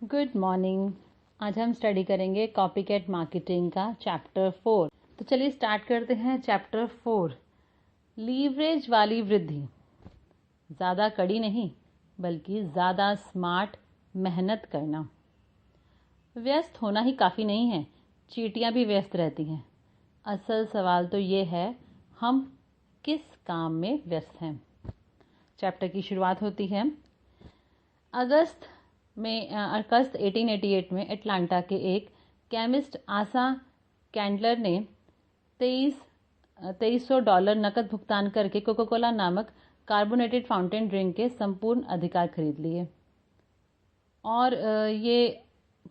Good morning. आज हम study करेंगे कॉपीकैट मार्केटिंग का चैप्टर 4। तो चलिए स्टार्ट करते हैं चैप्टर 4। लीवरेज वाली वृद्धि। ज़्यादा कड़ी नहीं बल्कि ज़्यादा स्मार्ट मेहनत करना। व्यस्त होना ही काफ़ी नहीं है, चींटियाँ भी व्यस्त रहती हैं। असल सवाल तो ये है, हम किस काम में व्यस्त हैं। चैप्टर की शुरुआत होती है अगस्त 1888 में अटलांटा के एक केमिस्ट आसा कैंडलर ने $2300 नकद भुगतान करके कोका कोला नामक कार्बोनेटेड फाउंटेन ड्रिंक के संपूर्ण अधिकार खरीद लिए। और ये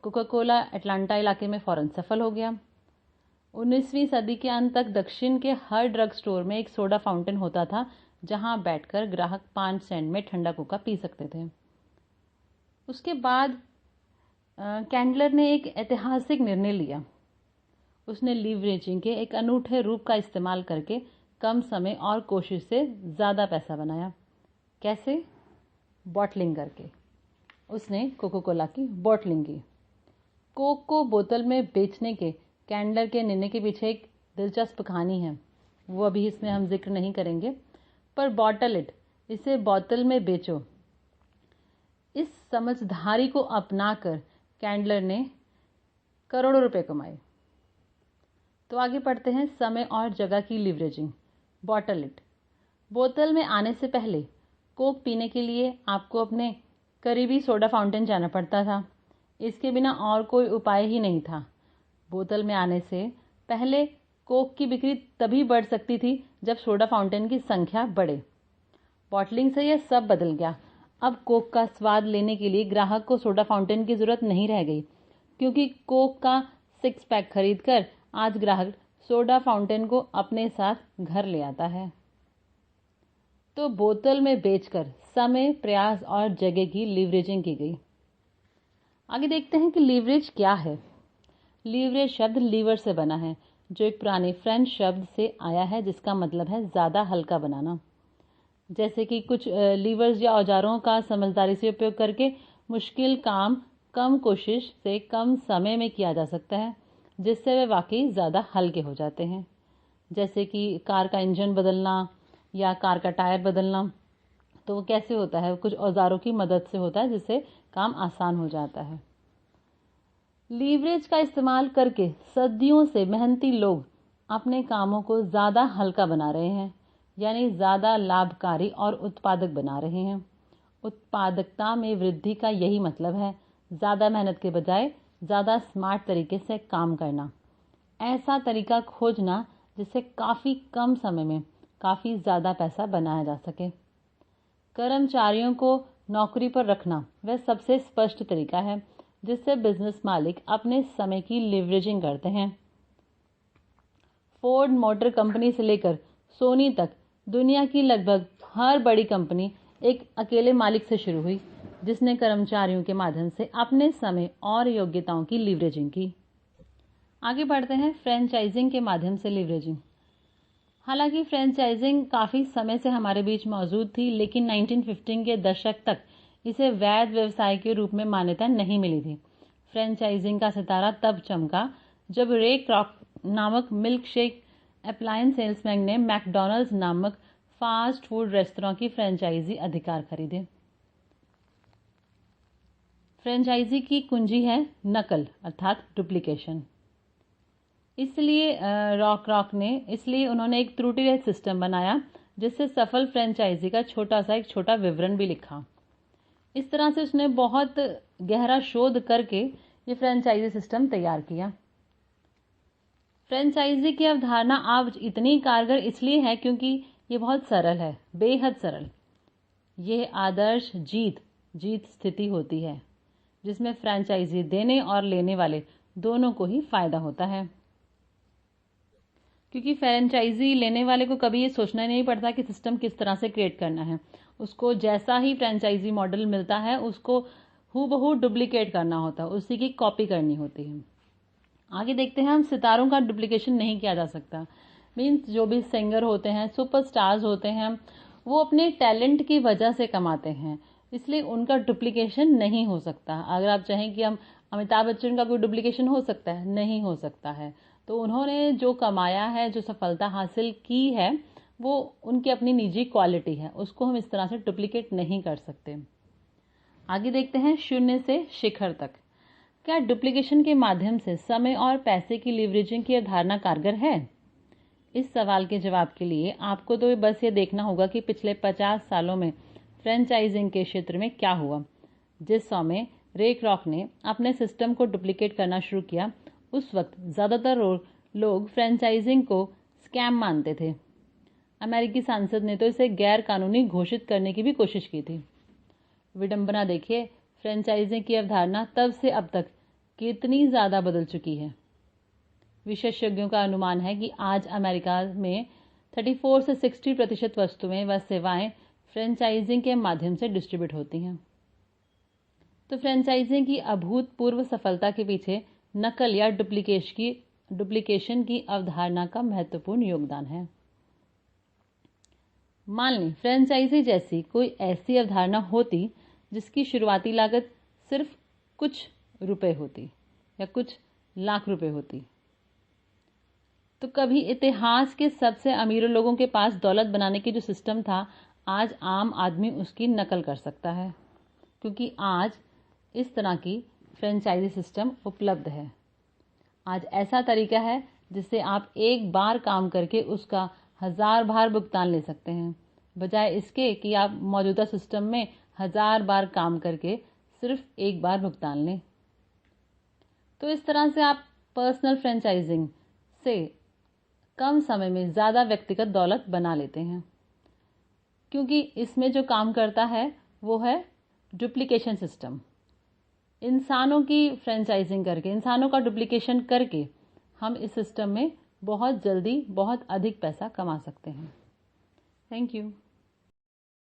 कोका कोला अटलांटा इलाके में फौरन सफल हो गया। 19वीं सदी के अंत तक दक्षिण के हर ड्रग स्टोर में एक सोडा फाउंटेन होता था, जहां बैठकर ग्राहक 5 सेंट में ठंडा कोका पी सकते थे। उसके बाद कैंडलर ने एक ऐतिहासिक निर्णय लिया। उसने लीवरेजिंग के एक अनूठे रूप का इस्तेमाल करके कम समय और कोशिश से ज़्यादा पैसा बनाया। कैसे? बॉटलिंग करके। उसने कोका कोला की बॉटलिंग की। कोक को बोतल में बेचने के कैंडलर के निर्णय के पीछे एक दिलचस्प कहानी है, वो अभी इसमें हम जिक्र नहीं करेंगे। पर बॉटल इट, इसे बोतल में बेचो, इस समझदारी को अपनाकर कैंडलर ने करोड़ों रुपए कमाए। तो आगे पढ़ते हैं समय और जगह की लीवरेजिंग। Bottle it. बोतल में आने से पहले कोक पीने के लिए आपको अपने करीबी सोडा फाउंटेन जाना पड़ता था। इसके बिना और कोई उपाय ही नहीं था। बोतल में आने से पहले कोक की बिक्री तभी बढ़ सकती थी जब सोडा फाउंटेन की संख्या बढ़े। बॉटलिंग से यह सब बदल गया। अब कोक का स्वाद लेने के लिए ग्राहक को सोडा फाउंटेन की जरूरत नहीं रह गई, क्योंकि कोक का 6 पैक खरीदकर आज ग्राहक सोडा फाउंटेन को अपने साथ घर ले आता है। तो बोतल में बेचकर समय, प्रयास और जगह की लीवरेजिंग की गई। आगे देखते हैं कि लीवरेज क्या है। लीवरेज शब्द लीवर से बना है, जो एक पुराने फ्रेंच शब्द से आया है, जिसका मतलब है ज्यादा हल्का बनाना। जैसे कि कुछ लीवर्स या औजारों का समझदारी से उपयोग करके मुश्किल काम कम कोशिश से कम समय में किया जा सकता है, जिससे वे वाकई ज़्यादा हल्के हो जाते हैं। जैसे कि कार का इंजन बदलना या कार का टायर बदलना, तो वो कैसे होता है? कुछ औजारों की मदद से होता है, जिससे काम आसान हो जाता है। लीवरेज का इस्तेमाल करके सदियों से मेहनती लोग अपने कामों को ज़्यादा हल्का बना रहे हैं, यानी ज़्यादा लाभकारी और उत्पादक बना रहे हैं। उत्पादकता में वृद्धि का यही मतलब है, ज़्यादा मेहनत के बजाय ज़्यादा स्मार्ट तरीके से काम करना। ऐसा तरीका खोजना जिससे काफ़ी कम समय में काफ़ी ज़्यादा पैसा बनाया जा सके। कर्मचारियों को नौकरी पर रखना वह सबसे स्पष्ट तरीका है जिससे बिजनेस मालिक अपने समय की लीवरेजिंग करते हैं। फोर्ड मोटर कंपनी से लेकर सोनी तक दुनिया की लगभग हर बड़ी कंपनी एक अकेले मालिक से शुरू हुई, जिसने कर्मचारियों के माध्यम से अपने समय और योग्यताओं की लीवरेजिंग की। आगे बढ़ते हैं फ्रेंचाइजिंग के माध्यम से लीवरेजिंग। हालांकि फ्रेंचाइजिंग काफ़ी समय से हमारे बीच मौजूद थी, लेकिन 1950 के दशक तक इसे वैध व्यवसाय के रूप में मान्यता नहीं मिली थी। फ्रेंचाइजिंग का सितारा तब चमका जब रे क्रॉक नामक मिल्क शेक अप्लायंस सेल्समैन ने मैकडॉनल्ड्स नामक फास्ट फूड रेस्तरां की फ्रेंचाइजी अधिकार खरीदे। फ्रेंचाइजी की कुंजी है नकल, अर्थात डुप्लीकेशन। इसलिए उन्होंने एक त्रुटि रहित सिस्टम बनाया, जिससे सफल फ्रेंचाइजी का एक छोटा विवरण भी लिखा। इस तरह से उसने बहुत गहरा शोध करके ये फ्रेंचाइजी सिस्टम तैयार किया। फ्रेंचाइजी की अवधारणा आज इतनी कारगर इसलिए है क्योंकि ये बहुत सरल है, बेहद सरल। ये आदर्श जीत स्थिति होती है, जिसमें फ्रेंचाइजी देने और लेने वाले दोनों को ही फायदा होता है। क्योंकि फ्रेंचाइजी लेने वाले को कभी ये सोचना नहीं पड़ता कि सिस्टम किस तरह से क्रिएट करना है। उसको जैसा ही फ्रेंचाइजी मॉडल मिलता है, उसको हूबहू डुप्लीकेट करना होता है, उसी की कॉपी करनी होती है। आगे देखते हैं हम सितारों का डुप्लीकेशन नहीं किया जा सकता। मीन्स जो भी सिंगर होते हैं, सुपरस्टार्स होते हैं, वो अपने टैलेंट की वजह से कमाते हैं। इसलिए उनका डुप्लीकेशन नहीं हो सकता। अगर आप चाहें कि हम अमिताभ बच्चन का कोई डुप्लीकेशन हो सकता है, नहीं हो सकता है। तो उन्होंने जो कमाया है, जो सफलता हासिल की है, वो उनकी अपनी निजी क्वालिटी है, उसको हम इस तरह से डुप्लीकेट नहीं कर सकते। आगे देखते हैं शून्य से शिखर तक। क्या डुप्लीकेशन के माध्यम से समय और पैसे की लीवरेजिंग की अवधारणा कारगर है? इस सवाल के जवाब के लिए आपको तो बस ये देखना होगा कि पिछले 50 सालों में फ्रेंचाइजिंग के क्षेत्र में क्या हुआ। जिस समय रे क्रॉक ने अपने सिस्टम को डुप्लीकेट करना शुरू किया, उस वक्त ज़्यादातर लोग फ्रेंचाइजिंग को स्कैम मानते थे। अमेरिकी सांसद ने तो इसे गैर कानूनी घोषित करने की भी कोशिश की थी। विडंबना देखिए, फ्रेंचाइजिंग की अवधारणा तब से अब तक कितनी ज़्यादा बदल चुकी है। विशेषज्ञों का अनुमान है कि आज अमेरिका में 34 से 60% वस्तुएं व सेवाएं फ्रेंचाइजिंग के माध्यम से डिस्ट्रीब्यूट होती हैं। तो फ्रेंचाइजिंग की अभूतपूर्व सफलता के पीछे नकल या डुप्लीकेशन की अवधारणा का महत्वपूर्ण योगदान है। मान लें फ्रेंचाइजी जैसी कोई ऐसी अवधारणा होती जिसकी शुरुआती लागत सिर्फ कुछ रुपए होती या कुछ लाख रुपए होती, तो कभी इतिहास के सबसे अमीर लोगों के पास दौलत बनाने की जो सिस्टम था, आज आम आदमी उसकी नकल कर सकता है, क्योंकि आज इस तरह की फ्रेंचाइजी सिस्टम उपलब्ध है। आज ऐसा तरीका है जिससे आप एक बार काम करके उसका 1000 बार भुगतान ले सकते हैं, बजाय इसके कि आप मौजूदा सिस्टम में 1000 बार काम करके सिर्फ एक बार भुगतान लें। तो इस तरह से आप पर्सनल फ्रेंचाइजिंग से कम समय में ज़्यादा व्यक्तिगत दौलत बना लेते हैं, क्योंकि इसमें जो काम करता है वो है डुप्लीकेशन सिस्टम। इंसानों की फ्रेंचाइजिंग करके, इंसानों का डुप्लीकेशन करके हम इस सिस्टम में बहुत जल्दी बहुत अधिक पैसा कमा सकते हैं। Thank you.